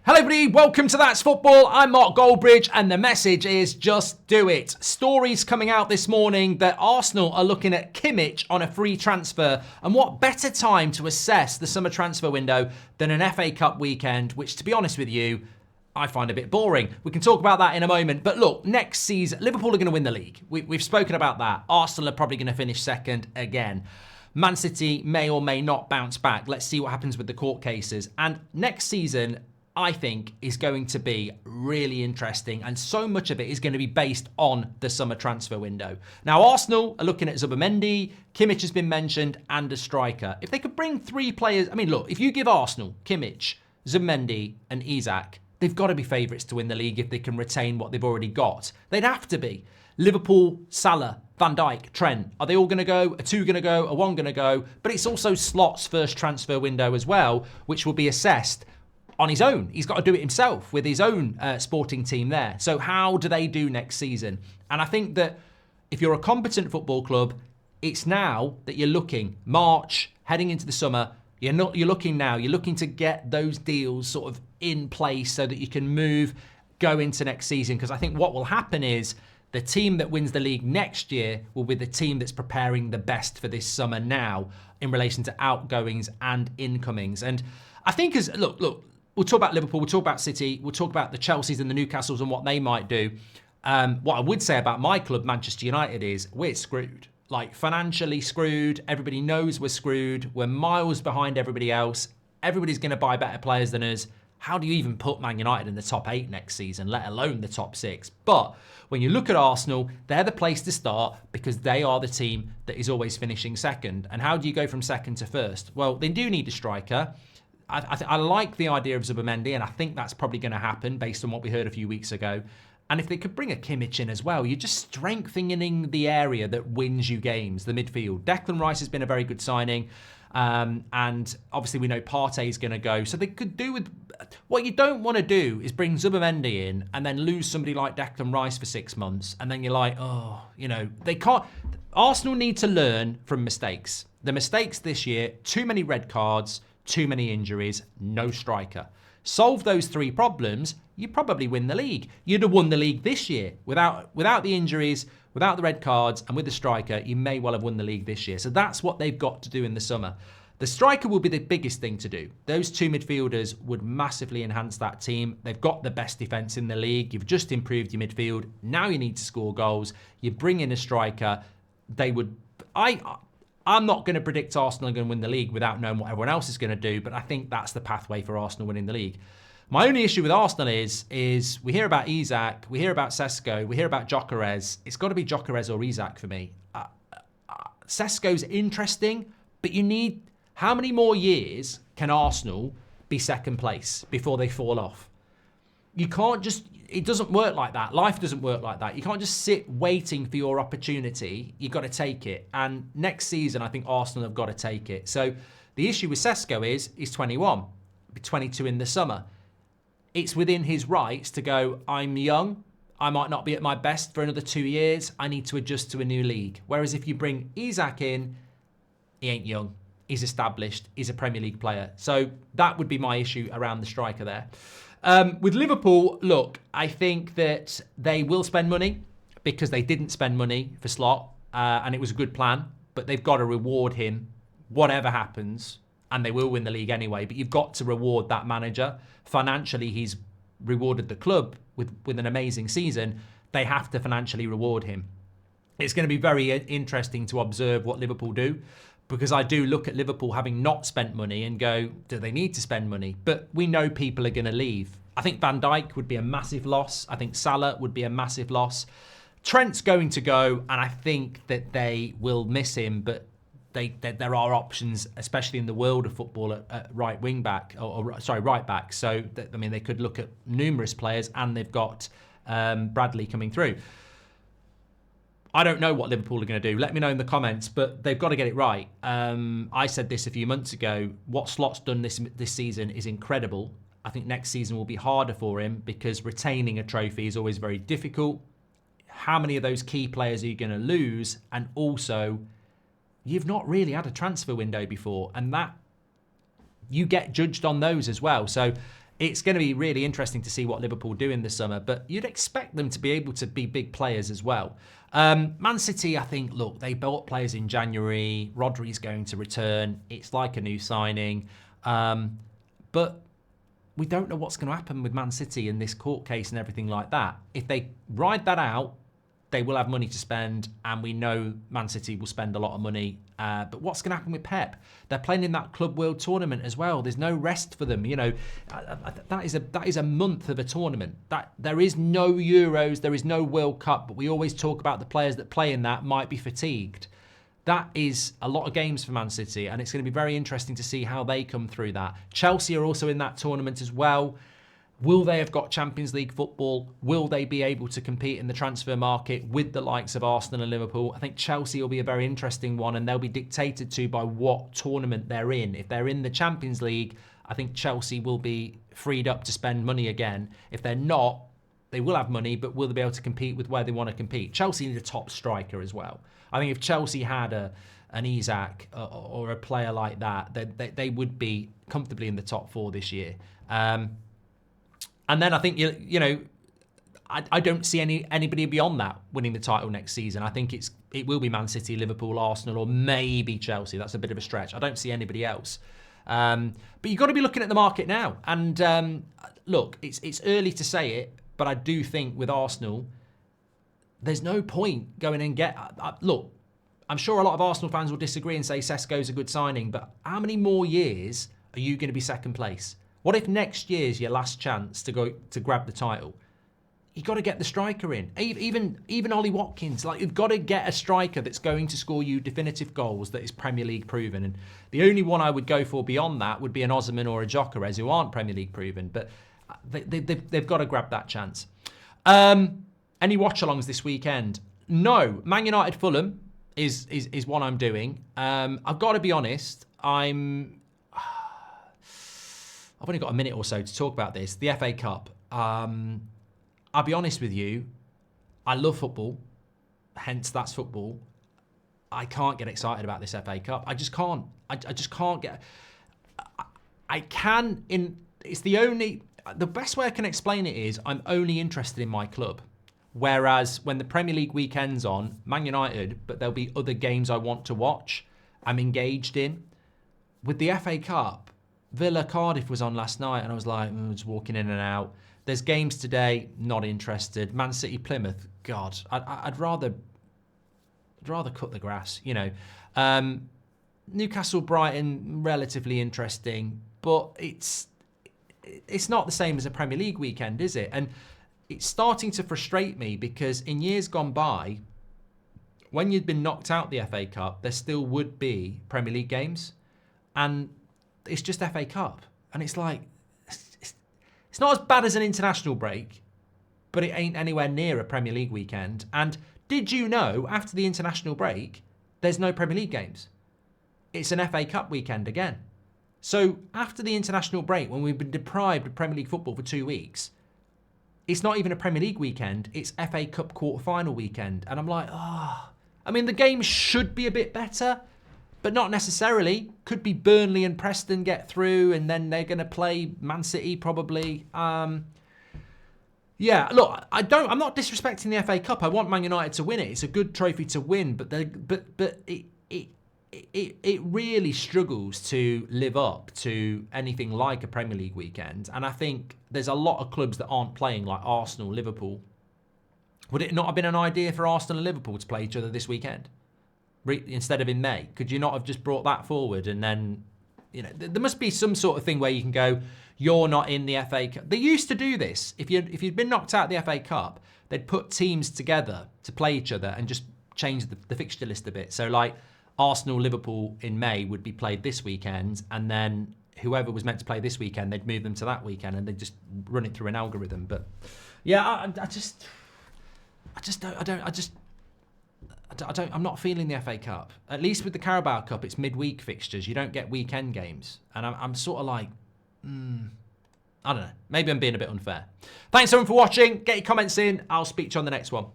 Hello everybody, welcome to That's Football. I'm Mark Goldbridge and the message is just do it. Stories coming out this morning that Arsenal are looking at Kimmich on a free transfer, and what better time to assess the summer transfer window than an FA Cup weekend, which to be honest with you, I find a bit boring. We can talk about that in a moment. But look, next season, Liverpool are going to win the league. We've spoken about that. Arsenal are probably going to finish second again. Man City may or may not bounce back. Let's see what happens with the court cases. And next season, I think, is going to be really interesting, and so much of it is going to be based on the summer transfer window. Now, Arsenal are looking at Zubimendi, Kimmich has been mentioned, and a striker. If they could bring three players, I mean, look, if you give Arsenal, Kimmich, Zubimendi, and Isak, they've got to be favourites to win the league if they can retain what they've already got. They'd have to be. Liverpool, Salah, Van Dijk, Trent, are they all going to go? Are two going to go? Are one going to go? But it's also Slot's first transfer window as well, which will be assessed on his own. He's got to do it himself with his own sporting team there. So how do they do next season? And I think that if you're a competent football club, it's now that you're looking, March, heading into the summer, you're looking now, you're looking to get those deals sort of in place so that you can go into next season. Because I think what will happen is the team that wins the league next year will be the team that's preparing the best for this summer now in relation to outgoings and incomings. And I think look, we'll talk about Liverpool, we'll talk about City, we'll talk about the Chelseas and the Newcastles and what they might do. What I would say about my club, Manchester United, is we're screwed. Like, financially screwed. Everybody knows we're screwed. We're miles behind everybody else. Everybody's going to buy better players than us. How do you even put Man United in the top 8 next season, let alone the top 6? But when you look at Arsenal, they're the place to start because they are the team that is always finishing second. And how do you go from second to first? Well, they do need a striker. I like the idea of Zubimendi, and I think that's probably going to happen based on what we heard a few weeks ago. And if they could bring a Kimmich in as well, you're just strengthening the area that wins you games, the midfield. Declan Rice has been a very good signing, and obviously we know Partey is going to go. So they could do with... What you don't want to do is bring Zubimendi in and then lose somebody like Declan Rice for 6 months, and then you're like, they can't... Arsenal need to learn from mistakes. The mistakes this year, too many red cards, too many injuries, no striker. Solve those 3 problems, you probably win the league. You'd have won the league this year. Without the injuries, without the red cards, and with the striker, you may well have won the league this year. So that's what they've got to do in the summer. The striker will be the biggest thing to do. Those 2 midfielders would massively enhance that team. They've got the best defence in the league. You've just improved your midfield. Now you need to score goals. You bring in a striker. They would... I'm not going to predict Arsenal are going to win the league without knowing what everyone else is going to do, but I think that's the pathway for Arsenal winning the league. My only issue with Arsenal is we hear about Isak, we hear about Sesko, we hear about Gyökeres. It's got to be Gyökeres or Isak for me. Sesko's interesting, but you need... How many more years can Arsenal be second place before they fall off? You can't just... It doesn't work like that. Life doesn't work like that. You can't just sit waiting for your opportunity. You've got to take it. And next season, I think Arsenal have got to take it. So the issue with Sesko is he's 21, be 22 in the summer. It's within his rights to go, I'm young. I might not be at my best for another 2 years. I need to adjust to a new league. Whereas if you bring Isak in, he ain't young. He's established. He's a Premier League player. So that would be my issue around the striker there. With Liverpool, look, I think that they will spend money because they didn't spend money for Slot, and it was a good plan, but they've got to reward him whatever happens, and they will win the league anyway, but you've got to reward that manager. Financially, he's rewarded the club with an amazing season. They have to financially reward him. It's going to be very interesting to observe what Liverpool do, because I do look at Liverpool having not spent money and go, do they need to spend money? But we know people are going to leave. I think Van Dijk would be a massive loss. I think Salah would be a massive loss. Trent's going to go, and I think that they will miss him, but there are options, especially in the world of football, at right back. So, they could look at numerous players, and they've got Bradley coming through. I don't know what Liverpool are going to do. Let me know in the comments, but they've got to get it right. I said this a few months ago. What Slot's done this season is incredible. I think next season will be harder for him because retaining a trophy is always very difficult. How many of those key players are you going to lose? And also, you've not really had a transfer window before, and that you get judged on those as well. So It's going to be really interesting to see what Liverpool do in the summer, but you'd expect them to be able to be big players as well. Man City, I think, look, they bought players in January. Rodri's going to return. It's like a new signing. But we don't know what's going to happen with Man City in this court case and everything like that. If they ride that out, they will have money to spend, and we know Man City will spend a lot of money. But what's going to happen with Pep? They're playing in that Club World Tournament as well. There's no rest for them. You know, that is a month of a tournament. That there is no Euros, there is no World Cup. But we always talk about the players that play in that might be fatigued. That is a lot of games for Man City, and it's going to be very interesting to see how they come through that. Chelsea are also in that tournament as well. Will they have got Champions League football? Will they be able to compete in the transfer market with the likes of Arsenal and Liverpool? I think Chelsea will be a very interesting one, and they'll be dictated to by what tournament they're in. If they're in the Champions League, I think Chelsea will be freed up to spend money again. If they're not, they will have money, but will they be able to compete with where they want to compete? Chelsea need a top striker as well. I think if Chelsea had an Isak or a player like that, they would be comfortably in the top four this year. And then I think, you know, I don't see anybody beyond that winning the title next season. I think it will be Man City, Liverpool, Arsenal, or maybe Chelsea. That's a bit of a stretch. I don't see anybody else. But you've got to be looking at the market now. And look, it's early to say it, but I do think with Arsenal, there's no point going and look, I'm sure a lot of Arsenal fans will disagree and say Sesko's a good signing, but how many more years are you going to be second place? What if next year's your last chance to go to grab the title? You've got to get the striker in. Even Ollie Watkins, like, you've got to get a striker that's going to score you definitive goals that is Premier League proven. And the only one I would go for beyond that would be an Osimhen or a Gyökeres who aren't Premier League proven, but they've got to grab that chance. Any watch-alongs this weekend? No. Man United Fulham is what I'm doing. I've got to be honest, I've only got a minute or so to talk about this. The FA Cup. I'll be honest with you. I love football. Hence, that's football. I can't get excited about this FA Cup. I just can't. I just can't get... I can... It's the only... The best way I can explain it is I'm only interested in my club. Whereas when the Premier League weekend's on, Man United, but there'll be other games I want to watch, I'm engaged in. With the FA Cup, Villa Cardiff was on last night, and I was like, just walking in and out. There's games today, not interested. Man City Plymouth, God, I'd rather cut the grass, you know. Newcastle Brighton, relatively interesting, but it's not the same as a Premier League weekend, is it? And it's starting to frustrate me because in years gone by, when you'd been knocked out the FA Cup, there still would be Premier League games, and it's just FA Cup. And it's like, it's not as bad as an international break, but it ain't anywhere near a Premier League weekend. And did you know, after the international break, there's no Premier League games? It's an FA Cup weekend again. So after the international break, when we've been deprived of Premier League football for 2 weeks, it's not even a Premier League weekend, it's FA Cup quarter-final weekend. And I'm like, I mean, the game should be a bit better, but not necessarily. Could be Burnley and Preston get through, and then they're going to play Man City probably. Yeah, look, I'm not disrespecting the FA Cup. I want Man United to win it. It's a good trophy to win, but it really struggles to live up to anything like a Premier League weekend. And I think there's a lot of clubs that aren't playing, like Arsenal, Liverpool. Would it not have been an idea for Arsenal and Liverpool to play each other this weekend instead of in May? Could you not have just brought that forward? And then, you know, there must be some sort of thing where you can go, you're not in the FA Cup. They used to do this. If you'd been knocked out of the FA Cup, they'd put teams together to play each other and just change the fixture list a bit. So like Arsenal, Liverpool in May would be played this weekend, and then whoever was meant to play this weekend, they'd move them to that weekend, and they'd just run it through an algorithm. But yeah, I'm not feeling the FA Cup. At least with the Carabao Cup, it's midweek fixtures. You don't get weekend games. And I'm sort of like, I don't know. Maybe I'm being a bit unfair. Thanks everyone for watching. Get your comments in. I'll speak to you on the next one.